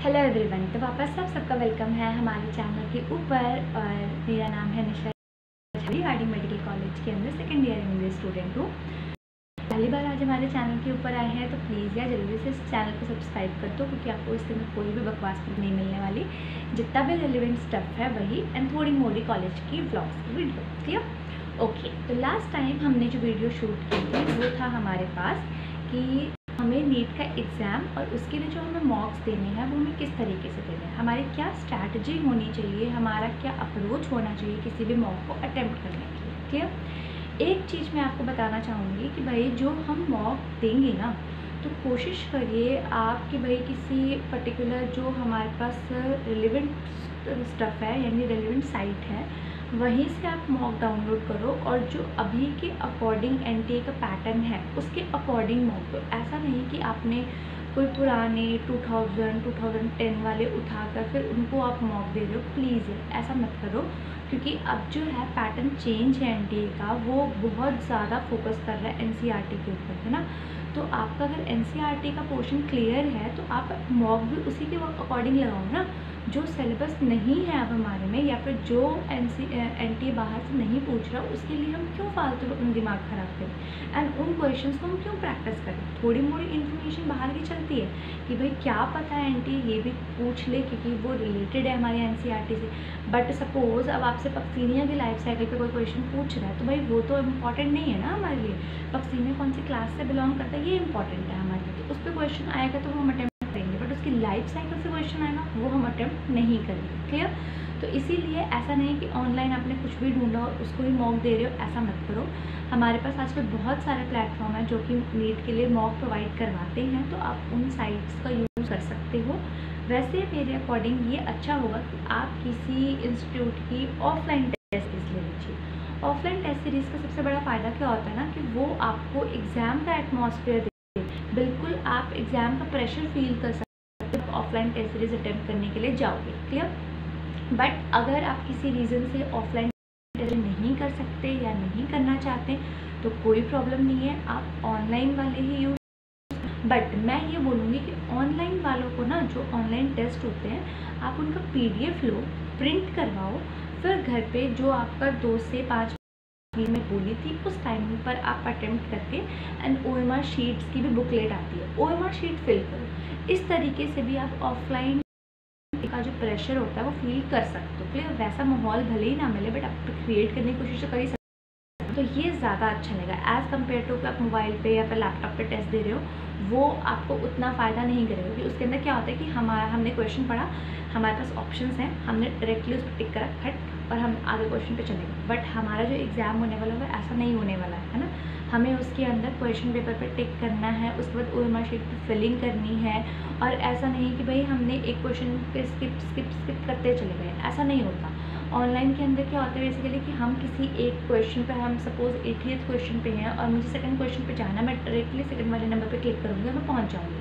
Hello everyone, तो वापस सबका वेलकम है हमारे चैनल के ऊपर। और मेरा नाम है निशा, आरडी मेडिकल कॉलेज के अंदर सेकेंड ईयर इंग्लिश स्टूडेंट हूँ। पहली बार आज हमारे चैनल के ऊपर आए हैं तो प्लीज़ यार जल्दी से इस चैनल को सब्सक्राइब कर दो, क्योंकि आपको इसके में कोई भी बकवास नहीं मिलने वाली। जितना भी रेलिवेंट स्टफ है वही, एंड थोड़ी मोड़ी कॉलेज की व्लॉग्स की वीडियो। क्लियर? ओके, तो लास्ट टाइम हमने जो वीडियो शूट की थी वो था हमारे पास कि हमें नीट का एग्ज़ाम और उसके लिए जो हमें मॉक्स देने हैं वो हमें किस तरीके से देने हैं, हमारी क्या स्ट्रैटेजी होनी चाहिए, हमारा क्या अप्रोच होना चाहिए किसी भी मॉक को अटेम्प्ट करने के लिए। क्लियर? एक चीज़ मैं आपको बताना चाहूँगी कि भाई जो हम मॉक देंगे ना, तो कोशिश करिए आप कि भाई किसी पर्टिकुलर जो हमारे पास रिलेवेंट स्टफ़ है यानी रिलेवेंट साइट है वहीं से आप मॉक डाउनलोड करो, और जो अभी के अकॉर्डिंग एनटीए का पैटर्न है उसके अकॉर्डिंग मॉक दो। ऐसा नहीं कि आपने कोई पुराने 2010 वाले उठाकर फिर उनको आप मॉक दे रहे हो। प्लीज़ ऐसा मत करो, क्योंकि अब जो है पैटर्न चेंज है एनटीए का, वो बहुत ज़्यादा फोकस कर रहा है एनसीईआरटी के ऊपर, है ना। तो आपका अगर एनसीईआरटी का पोर्शन क्लियर है तो आप मॉक भी उसी के अकॉर्डिंग लगाओ ना। जो सिलेबस नहीं है अब हमारे में, या फिर जो एनटीए बाहर से नहीं पूछ रहा, उसके लिए हम क्यों फालतू अपना दिमाग ख़राब करें, एंड उन क्वेश्चंस को हम क्यों प्रैक्टिस करें। थोड़ी मोड़ी इन्फॉर्मेशन बाहर की चलती है कि भाई क्या पता है एनटीए ये भी पूछ ले, क्योंकि वो रिलेटेड है हमारे एनसीईआरटी से। बट सपोज़ अब आपसे पक्सीनिया की लाइफ साइकिल पे कोई क्वेश्चन पूछ रहा है, तो भाई वो तो इम्पॉर्टेंट नहीं है ना हमारे लिए। पक्सीनिया कौन सी क्लास से बिलोंग करता है ये इंपॉर्टेंट है हमारे लिए, तो उस पर क्वेश्चन आएगा तो हम अटेम्प्ट करेंगे, बट उसकी लाइफ साइकिल से क्वेश्चन आएगा वो हम अटेम्प्ट नहीं करेंगे। क्लियर? तो इसीलिए ऐसा नहीं कि ऑनलाइन आपने कुछ भी ढूंढा और उसको ही मॉक दे रहे हो, ऐसा मत करो। हमारे पास आजकल बहुत सारे प्लेटफॉर्म हैं जो कि नीट के लिए मॉक प्रोवाइड करवाते हैं, तो आप उन साइट्स का यूज़ कर सकते हो। वैसे मेरे अकॉर्डिंग ये अच्छा होगा कि आप किसी इंस्टीट्यूट की ऑफलाइन टेस्ट सीरीज ले लीजिए। ऑफलाइन टेस्ट सीरीज़ का सबसे बड़ा फ़ायदा क्या होता है ना, कि वो आपको एग्ज़ाम का एटमॉस्फेयर देते हैं। बिल्कुल आप एग्ज़ाम का प्रेशर फील कर सकते हैं ऑफलाइन टेस्ट सीरीज अटेम्प्ट करने के लिए जाओगे। क्लियर? बट अगर आप किसी रीज़न से ऑफलाइन टेस्ट नहीं कर सकते या नहीं करना चाहते तो कोई प्रॉब्लम नहीं है, आप ऑनलाइन वाले ही यूज़। बट मैं ये बोलूँगी कि ऑनलाइन वालों को ना, जो ऑनलाइन टेस्ट होते हैं आप उनका PDF लो, प्रिंट करवाओ, फिर घर पे जो आपका 2 से 5 में बोली थी उस टाइम पर आप अटेम्प्ट करके, एंड OMR शीट्स की भी बुकलेट आती है, OMR शीट फिल करो। इस तरीके से भी आप ऑफलाइन का जो प्रेशर होता है वो फील कर सकते हो। क्लियर? वैसा माहौल भले ही ना मिले बट आप क्रिएट करने की कोशिश तो कर ही सकते हो, तो ये ज़्यादा अच्छा लगेगा एज़ कम्पेयर टू कि आप मोबाइल पे या फिर लैपटॉप पे टेस्ट दे रहे हो। वो आपको उतना फ़ायदा नहीं करेगा, क्योंकि उसके अंदर क्या होता है कि हमने क्वेश्चन पढ़ा, हमारे पास ऑप्शंस हैं, हमने डायरेक्टली उस पर टिक करा फट और हम आगे क्वेश्चन पे चले गए। बट हमारा जो एग्ज़ाम होने वाला है ऐसा नहीं होने वाला है ना। हमें उसके अंदर क्वेश्चन पेपर पे टिक करना है, उसके बाद OMR शीट पे फिलिंग करनी है, और ऐसा नहीं कि भाई हमने एक क्वेश्चन पे स्किप करते चले गए, ऐसा नहीं होता। ऑनलाइन के अंदर क्या होता है बेसिकली कि हम किसी एक क्वेश्चन पे, हम सपोज 80th क्वेश्चन पे हैं और मुझे सेकंड क्वेश्चन पे जाना, मैं डायरेक्टली सेकंड वाले नंबर पे क्लिक करूँगी और मैं पहुँच जाऊँगी।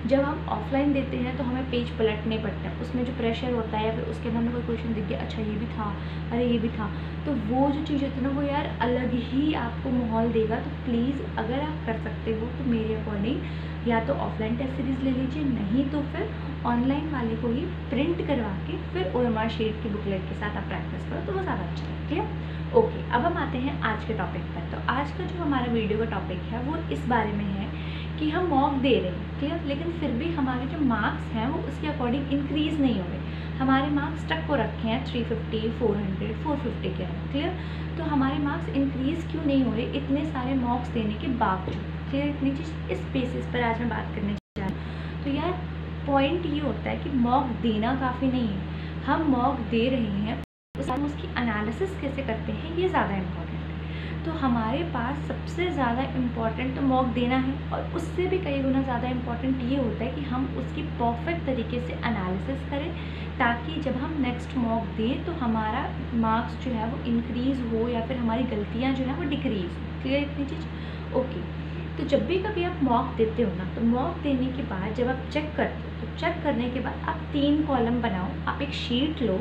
जब हम ऑफलाइन देते हैं तो हमें पेज पलटने पड़ते हैं, उसमें जो प्रेशर होता है या फिर उसके अंदर हमें कोई क्वेश्चन दिख गया, अच्छा ये भी था, अरे ये भी था, तो वो जो चीज़ होती है ना वो यार अलग ही आपको माहौल देगा। तो प्लीज़ अगर आप कर सकते हो तो मेरे अकॉर्डिंग या तो ऑफलाइन टेस्ट सीरीज़ ले लीजिए, नहीं तो फिर ऑनलाइन वाले को ही प्रिंट करवा के फिर OMR शीट की बुकलेट के साथ आप प्रैक्टिस करो, तो वो ज़्यादा अच्छा है। क्लियर? ओके, अब हम आते हैं आज के टॉपिक पर। तो आज का जो हमारा वीडियो का टॉपिक है वो इस बारे में है कि हम मॉक दे रहे हैं, क्लियर, लेकिन फिर भी हमारे जो मार्क्स हैं वो उसके अकॉर्डिंग इंक्रीज़ नहीं हो रहे। हमारे मार्क्स स्टक को रखे हैं 350, 400, 450 के हैं। क्लियर? तो हमारे मार्क्स इंक्रीज़ क्यों नहीं हो रहे इतने सारे मॉक्स देने के बावजूद? क्लियर? इतनी चीज़ इस बेसिस पर आज मैं बात करने जा रही हूँ। तो यार पॉइंट ये होता है कि मॉक देना काफ़ी नहीं है, हम मॉक दे रहे हैं, हम उसकी एनालिसिस कैसे करते हैं ये ज़्यादा इम्पोर्टेंट है। तो हमारे पास सबसे ज़्यादा इम्पॉर्टेंट तो मॉक देना है, और उससे भी कई गुना ज़्यादा इम्पॉर्टेंट ये होता है कि हम उसकी परफेक्ट तरीके से एनालिसिस करें, ताकि जब हम नेक्स्ट मॉक दें तो हमारा मार्क्स जो है वो इंक्रीज़ हो या फिर हमारी गलतियाँ जो है वो डिक्रीज़ हो। क्लियर इतनी चीज़? ओके, तो जब भी कभी आप मॉक देते हो ना, तो मॉक देने के बाद जब आप चेक करते हो तो चेक करने के बाद आप 3 कॉलम बनाओ। आप एक शीट लो,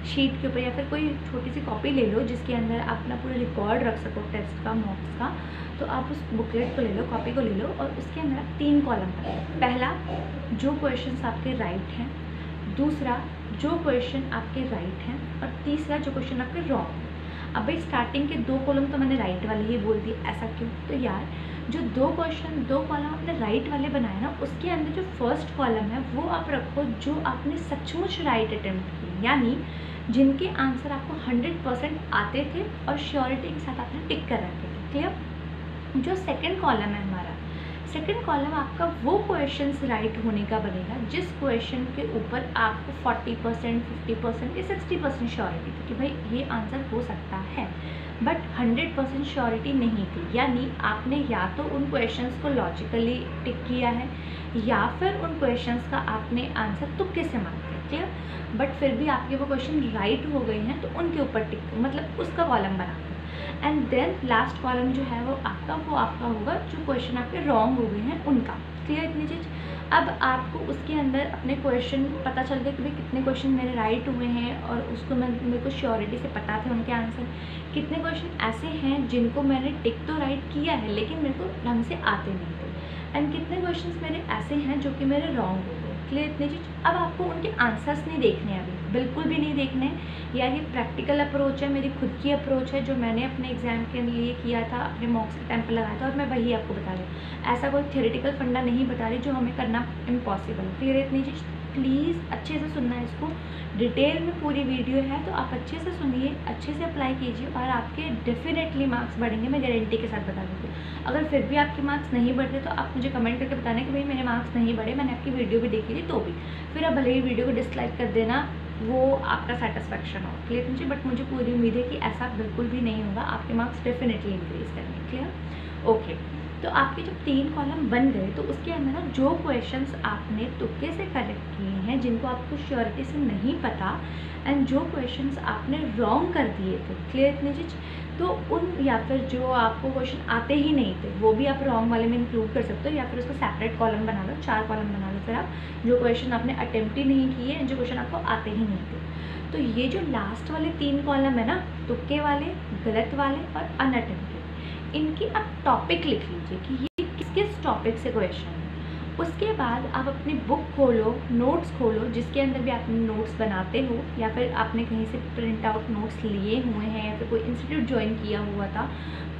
शीट के ऊपर या फिर कोई छोटी सी कॉपी ले लो जिसके अंदर आप अपना पूरा रिकॉर्ड रख सको टेस्ट का, मॉक्स का। तो आप उस बुकलेट को ले लो, कॉपी को ले लो, और उसके अंदर आप 3 कॉलम बनाओ। पहला, जो क्वेश्चंस आपके राइट हैं, दूसरा जो क्वेश्चन आपके राइट हैं, और तीसरा जो क्वेश्चन आपके रॉन्ग हैं। अब भाई स्टार्टिंग के 2 कॉलम तो मैंने राइट वाले ही बोल दिए, ऐसा क्यों? तो यार जो 2 कॉलम आपने राइट वाले बनाए ना, उसके अंदर जो फर्स्ट कॉलम है वो आप रखो जो आपने सचमुच राइट अटेम्प्ट किए, यानी जिनके आंसर आपको 100% आते थे और श्योरिटी के साथ आपने टिक कर रखे थे। क्लियर? जो सेकंड कॉलम है हमारा, सेकंड कॉलम आपका वो क्वेश्चंस राइट होने का बनेगा जिस क्वेश्चन के ऊपर आपको 40%, 50% या 60% श्योरिटी थी कि भाई ये आंसर हो सकता है, बट 100% श्योरिटी नहीं थी। यानी आपने या तो उन क्वेश्चंस को लॉजिकली टिक किया है या फिर उन क्वेश्चंस का आपने आंसर तुक्के से मार दिया। क्लियर? बट फिर भी आपके वो क्वेश्चन राइट हो गए हैं तो उनके ऊपर टिक, मतलब उसका कॉलम बना दो। एंड देन लास्ट कॉलम जो है वो आपका होगा जो क्वेश्चन आपके रॉन्ग हो गए हैं उनका। क्लियर इतनी चीज़? अब आपको उसके अंदर अपने क्वेश्चन पता चल गया कि भाई कितने क्वेश्चन मेरे राइट हुए हैं और उसको मेरे को श्योरिटी से पता थे उनके आंसर, कितने क्वेश्चन ऐसे हैं जिनको मैंने टिक तो राइट किया है लेकिन मेरे को ढंग से आते नहीं थे, एंड कितने क्वेश्चन मेरे ऐसे हैं जो कि मेरे रॉन्ग हो गए। क्लियर इतनी चीज़? अब आपको उनके आंसर्स नहीं देखने हैं, अभी बिल्कुल भी नहीं देखने हैं। यार ये प्रैक्टिकल अप्रोच है, मेरी खुद की अप्रोच है जो मैंने अपने एग्जाम के लिए किया था, अपने मॉक्स के टाइम पर लगाया था, और मैं वही आपको बता रही हूँ। ऐसा कोई थ्योरेटिकल फंडा नहीं बता रही जो हमें करना इम्पॉसिबल है। क्लियर इतनी चीज़? प्लीज़ अच्छे से सुनना है इसको, डिटेल में पूरी वीडियो है तो आप अच्छे से सुनिए, अच्छे से अप्लाई कीजिए और आपके डेफिनेटली मार्क्स बढ़ेंगे, मैं गारंटी के साथ बता दूँगी। अगर फिर भी आपके मार्क्स नहीं बढ़ते तो आप मुझे कमेंट करके बताना कि भाई मेरे मार्क्स नहीं बढ़े, मैंने आपकी वीडियो भी देखी थी तो भी, फिर आप भले ही वीडियो को डिसलाइक कर देना, वो आपका सेटिस्फेक्शन हो। क्लियर मुझे? बट मुझे पूरी उम्मीद है कि ऐसा बिल्कुल भी नहीं होगा, आपके मार्क्स डेफिनेटली इंक्रीज करेंगे। क्लियर? ओके, तो आपके जब 3 कॉलम बन गए तो उसके अंदर ना जो क्वेश्चंस आपने तुक्के से करेक्ट किए हैं, जिनको आपको श्योरिटी से नहीं पता, एंड जो क्वेश्चंस आपने रॉन्ग कर दिए थे, क्लियर इतनी चीज़, तो उन या फिर जो आपको क्वेश्चन आते ही नहीं थे वो भी आप रॉन्ग वाले में इंक्लूड कर सकते हो, या फिर उसको सेपरेट कॉलम बना लो, 4 कॉलम बना लो फिर आप, जो क्वेश्चन आपने अटेम्प्ट ही नहीं किए एंड जो क्वेश्चन आपको आते ही नहीं थे। तो ये जो लास्ट वाले 3 कॉलम है ना, तुक्के वाले, गलत वाले और अनअटेम्प्टेड, इनकी आप टॉपिक लिख लीजिए कि ये किस टॉपिक से क्वेश्चन है। उसके बाद आप अपनी बुक खोलो, नोट्स खोलो, जिसके अंदर भी आप नोट्स बनाते हो या फिर आपने कहीं से प्रिंट आउट नोट्स लिए हुए हैं या फिर कोई इंस्टीट्यूट ज्वाइन किया हुआ था,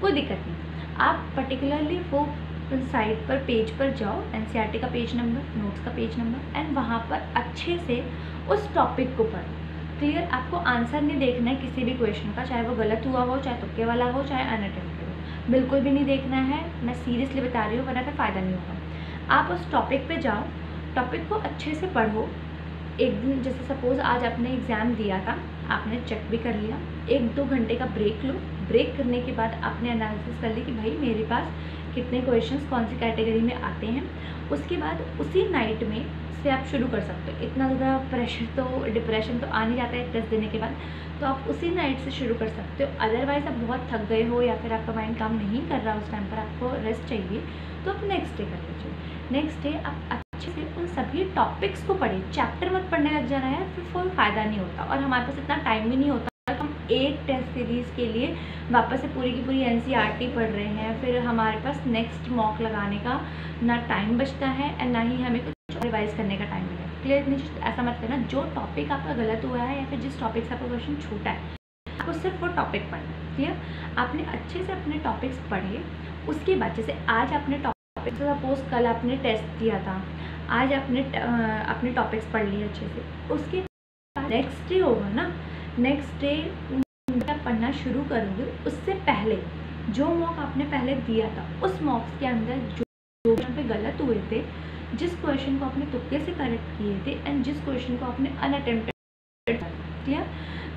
कोई दिक्कत नहीं। आप पर्टिकुलरली वो साइट पर, पेज पर जाओ, एनसीईआरटी का पेज नंबर, नोट्स का पेज नंबर, एंड वहाँ पर अच्छे से उस टॉपिक को पढ़ो। क्लियर? आपको आंसर नहीं देखना है किसी भी क्वेश्चन का, चाहे वो गलत हुआ हो, चाहे तुक्के वाला हो, चाहे अनअटेम्प्टेड हो, बिल्कुल भी नहीं देखना है। मैं सीरियसली बता रही हूँ, वरना फिर फ़ायदा नहीं होगा। आप उस टॉपिक पे जाओ, टॉपिक को अच्छे से पढ़ो। एक दिन जैसे सपोज़ आज आपने एग्ज़ाम दिया था, आपने चेक भी कर लिया, 1-2 घंटे का ब्रेक लो। ब्रेक करने के बाद आपने एनालिसिस कर ली कि भाई मेरे पास कितने क्वेश्चंस कौन सी कैटेगरी में आते हैं। उसके बाद उसी नाइट में से आप शुरू कर सकते हो। इतना ज़्यादा प्रेशर तो, डिप्रेशन तो आ नहीं जाता है टेस्ट देने के बाद, तो आप उसी नाइट से शुरू कर सकते हो। अदरवाइज़ आप बहुत थक गए हो या फिर आपका माइंड काम नहीं कर रहा, उस टाइम पर आपको रेस्ट चाहिए, तो आप नेक्स्ट डे कर लीजिए। नेक्स्ट डे आप अच्छे से उन सभी टॉपिक्स को पढ़िए, चैप्टर मत पढ़ने लग जाना है, फिर कोई फ़ायदा नहीं होता। और हमारे पास इतना टाइम भी नहीं होता, हम एक टेस्ट सीरीज़ के लिए वापस से पूरी की पूरी एनसीईआरटी पढ़ रहे हैं, फिर हमारे पास नेक्स्ट मॉक लगाने का ना टाइम बचता है एंड ना ही हमें कुछ रिवाइज करने का टाइम मिलेगा। क्लियर? इतनी चीज़ ऐसा मत करना, जो टॉपिक आपका गलत हुआ है या फिर जिस टॉपिक से आपका क्वेश्चन छूटा है, आपको सिर्फ वो टॉपिक पढ़ना है। क्लियर? आपने अच्छे से अपने टॉपिक्स पढ़े, उसके बाद जैसे आज आपने टॉपिक, सपोज कल आपने टेस्ट दिया था, आज आपने अपने टॉपिक्स पढ़ लिए अच्छे से, उसके बाद नेक्स्ट डे होगा ना, नेक्स्ट डे आप पढ़ना शुरू करोगे, उससे पहले जो मॉक आपने पहले दिया था, उस मॉक्स के अंदर जो क्वेश्चन पे गलत हुए थे, जिस क्वेश्चन को आपने तुक्के से करेक्ट किए थे एंड जिस क्वेश्चन को आपने अनअटेम्प्टेड किया,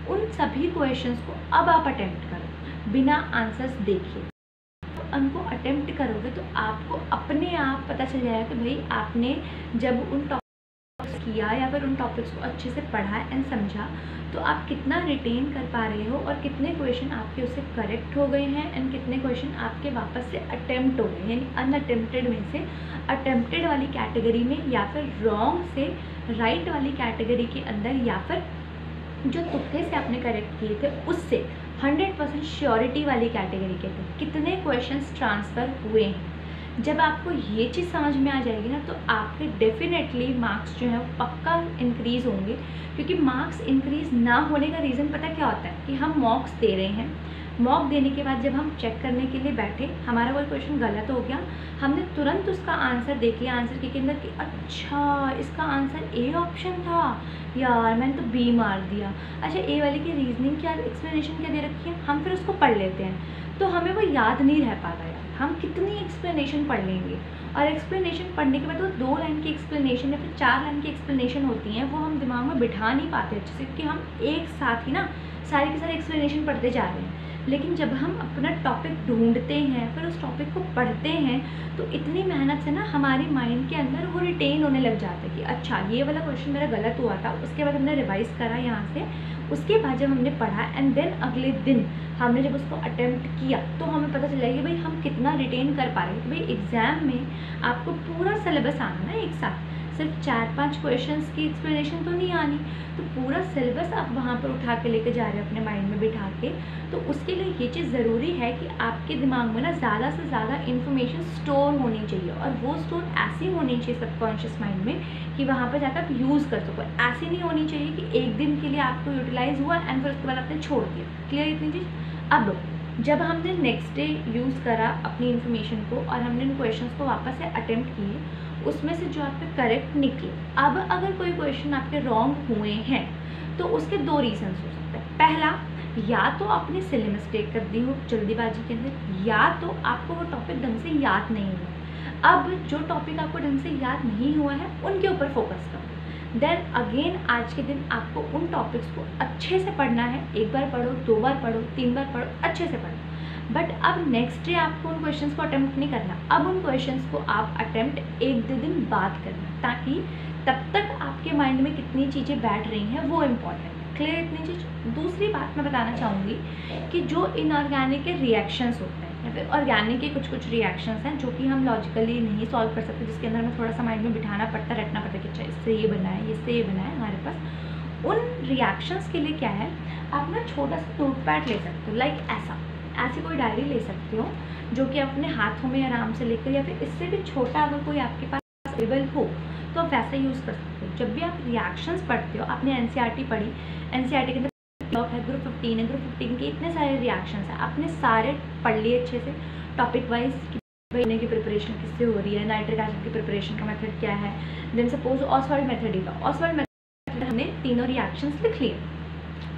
उन सभी क्वेश्चंस को अब आप अटेम्प्ट करो बिना आंसर्स देखे। तो उनको अटेम्प्ट करोगे तो आपको अपने आप पता चल जाएगा कि भाई आपने जब उन टॉपिक्स किया या फिर उन टॉपिक्स को अच्छे से पढ़ा एंड समझा, तो आप कितना रिटेन कर पा रहे हो और कितने क्वेश्चन आपके उससे करेक्ट हो गए हैं एंड कितने क्वेश्चन आपके वापस से अटेम्प्ट हो गए, यानी अनअटेम्प्टेड में से अटेम्प्टेड वाली कैटेगरी में या फिर रॉन्ग से राइट वाली कैटेगरी के अंदर, या फिर जो तुक्के से आपने करेक्ट किए थे उससे 100% श्योरिटी वाली कैटेगरी के थे, कितने क्वेश्चंस ट्रांसफ़र हुए हैं। जब आपको ये चीज़ समझ में आ जाएगी ना, तो आपके डेफिनेटली मार्क्स जो है वो पक्का इंक्रीज़ होंगे। क्योंकि मार्क्स इंक्रीज़ ना होने का रीज़न पता क्या होता है कि हम मॉक्स दे रहे हैं, मॉक देने के बाद जब हम चेक करने के लिए बैठे, हमारा कोई क्वेश्चन गलत हो गया, हमने तुरंत उसका आंसर देख लिया आंसर के अंदर कि अच्छा इसका आंसर ए ऑप्शन था, यार मैंने तो बी मार दिया। अच्छा ए वाले की रीजनिंग क्या, एक्सप्लेनेशन क्या दे रखी है, हम फिर उसको पढ़ लेते हैं, तो हमें वो याद नहीं रह पाता यार। हम कितनी एक्सप्लेनेशन पढ़ लेंगे, और एक्सप्लेनेशन पढ़ने के बाद वो 2 लाइन की एक्सप्लेनेशन या फिर 4 लाइन की एक्सप्लेनेशन होती हैं, वो हम दिमाग में बिठा नहीं पाते अच्छे से, क्योंकि हम एक साथ ही ना सारी की सारी एक्सप्लेनेशन पढ़ते जा रहे हैं। लेकिन जब हम अपना टॉपिक ढूंढते हैं, फिर उस टॉपिक को पढ़ते हैं, तो इतनी मेहनत से ना हमारी माइंड के अंदर वो रिटेन होने लग जाता है कि अच्छा ये वाला क्वेश्चन मेरा गलत हुआ था। उसके बाद हमने रिवाइज़ करा यहाँ से, उसके बाद जब हमने पढ़ा एंड देन अगले दिन हमने जब उसको अटेम्प्ट किया, तो हमें पता चला कि भाई हम कितना रिटेन कर पा रहे हैं। कि भाई एग्ज़ाम में आपको पूरा सिलेबस आना ना एक साथ, सिर्फ 4-5 क्वेश्चंस की एक्सप्लेनेशन तो नहीं आनी, तो पूरा सिलेबस आप वहाँ पर उठा के लेके जा रहे हैं अपने माइंड में बिठा के। तो उसके लिए ये चीज़ ज़रूरी है कि आपके दिमाग में ना ज़्यादा से ज़्यादा इन्फॉर्मेशन स्टोर होनी चाहिए, और वो स्टोर ऐसी होनी चाहिए सबकॉन्शियस माइंड में कि वहाँ पर जाकर आप यूज़ कर सको। ऐसी नहीं होनी चाहिए कि एक दिन के लिए आपको यूटिलाइज़ हुआ एंड फिर उसके बाद आपने छोड़ दिया। क्लियर इतनी चीज़। अब जब हमने नेक्स्ट डे यूज़ करा अपनी इन्फॉर्मेशन को और हमने उन क्वेश्चंस को वापस से अटेम्प्ट किए, उसमें से जो आपके करेक्ट निकले, अब अगर कोई क्वेश्चन आपके रॉन्ग हुए हैं तो उसके 2 रीजंस हो सकते हैं। पहला, या तो आपने सिली मिस्टेक कर दी हो जल्दीबाजी के अंदर, या तो आपको वो टॉपिक ढंग से याद नहीं हुआ। अब जो टॉपिक आपको ढंग से याद नहीं हुआ है उनके ऊपर फोकस करो। देन अगेन आज के दिन आपको उन टॉपिक्स को अच्छे से पढ़ना है। 1 बार पढ़ो, 2 बार पढ़ो, 3 बार पढ़ो, अच्छे से पढ़ो। बट अब नेक्स्ट डे आपको उन क्वेश्चंस को अटेम्प्ट नहीं करना, अब उन क्वेश्चंस को आप अटेम्प्ट 1-2 दिन बाद करना, ताकि तब तक आपके माइंड में कितनी चीज़ें बैठ रही हैं वो इम्पॉर्टेंट है। क्लियर इतनी चीज़। दूसरी बात मैं बताना चाहूँगी कि जो इनऑर्गेनिक के रिएक्शंस होते हैं या फिर ऑर्गेनिक के कुछ रिएक्शंस हैं जो कि हम लॉजिकली नहीं सॉल्व कर सकते, जिसके अंदर हमें थोड़ा सा माइंड में बिठाना पड़ता, रटना पड़ता कि अच्छा इससे ये बना है, इससे ये बना है हमारे पास। उन रिएक्शंस के लिए क्या है, आप ना छोटा सा नोट पैड ले सकते हो, लाइक ऐसी कोई डायरी ले सकते हो जो कि अपने हाथों में आराम से लेकर, या फिर इससे भी छोटा अगर कोई आपके पास अवेलेबल हो तो आप वैसा यूज़ कर सकते हो। जब भी आप रिएक्शंस पढ़ते हो, आपने एनसीईआरटी पढ़ी, एनसीईआरटी के अंदर है ग्रुप 15 है, ग्रुप 15 के इतने सारे रिएक्शंस हैं, आपने सारे पढ़ लिए अच्छे से टॉपिक वाइज कि भाई की प्रिपरेशन किससे हो रही है, नाइट्रिक एसिड की प्रिपरेशन का मेथड क्या है। देन सपोज ऑसवाल्ड मेथड ही था, ऑसवाल्ड मेथड हमने तीनों रिएक्शंस लिख लिए,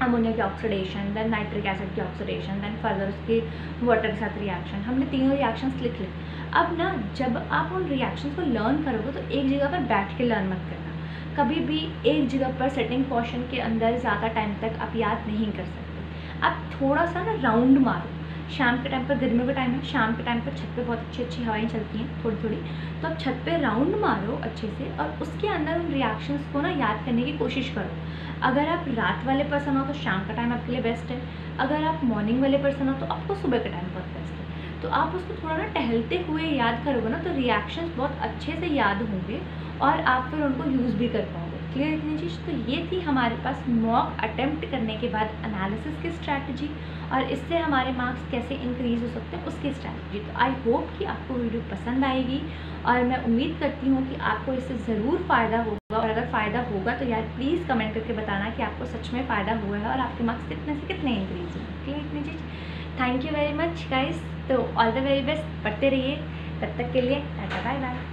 अमोनिया की ऑक्सीडेशन, देन नाइट्रिक एसिड की ऑक्सीडेशन, देन फर्दर उसके वाटर के साथ रिएक्शन, हमने तीनों रिएक्शंस लिख लिए। अब ना जब आप उन रिएक्शंस को लर्न करोगे तो एक जगह पर बैठ के लर्न मत करना, कभी भी एक जगह पर सेटिंग पोर्शन के अंदर ज़्यादा टाइम तक आप याद नहीं कर सकते। आप थोड़ा सा ना राउंड मारो, शाम के टाइम पर, गर्मियों का टाइम है, शाम के टाइम पर छत पे बहुत अच्छी हवाएं चलती हैं थोड़ी थोड़ी, तो आप छत पे राउंड मारो अच्छे से और उसके अंदर उन रिएक्शंस को ना याद करने की कोशिश करो। अगर आप रात वाले पर्सन हो तो शाम का टाइम आपके लिए बेस्ट है, अगर आप मॉर्निंग वाले पर्सन हो तो आपको सुबह का टाइम बहुत बेस्ट है। तो आप उसको थोड़ा ना टहलते हुए याद करोगे ना, तो रिएक्शंस बहुत अच्छे से याद होंगे और आप फिर उनको यूज़ भी कर पाओगे। क्लियर इतनी चीज़। तो ये थी हमारे पास मॉक अटेम्प्ट करने के बाद एनालिसिस की स्ट्रैटेजी, और इससे हमारे मार्क्स कैसे इंक्रीज़ हो सकते हैं उसकी स्ट्रैटेजी। तो आई होप कि आपको वीडियो पसंद आएगी और मैं उम्मीद करती हूँ कि आपको इससे ज़रूर फ़ायदा होगा, और अगर फ़ायदा होगा तो यार प्लीज़ कमेंट करके बताना कि आपको सच में फ़ायदा हुआ है और आपके मार्क्स कितने से कितने इंक्रीज़ हुए। क्लियर इतनी चीज़। Thank you very much guys. तो ऑल द वेरी बेस्ट, पढ़ते रहिए, तब तक के लिए टाटा बाय बाय।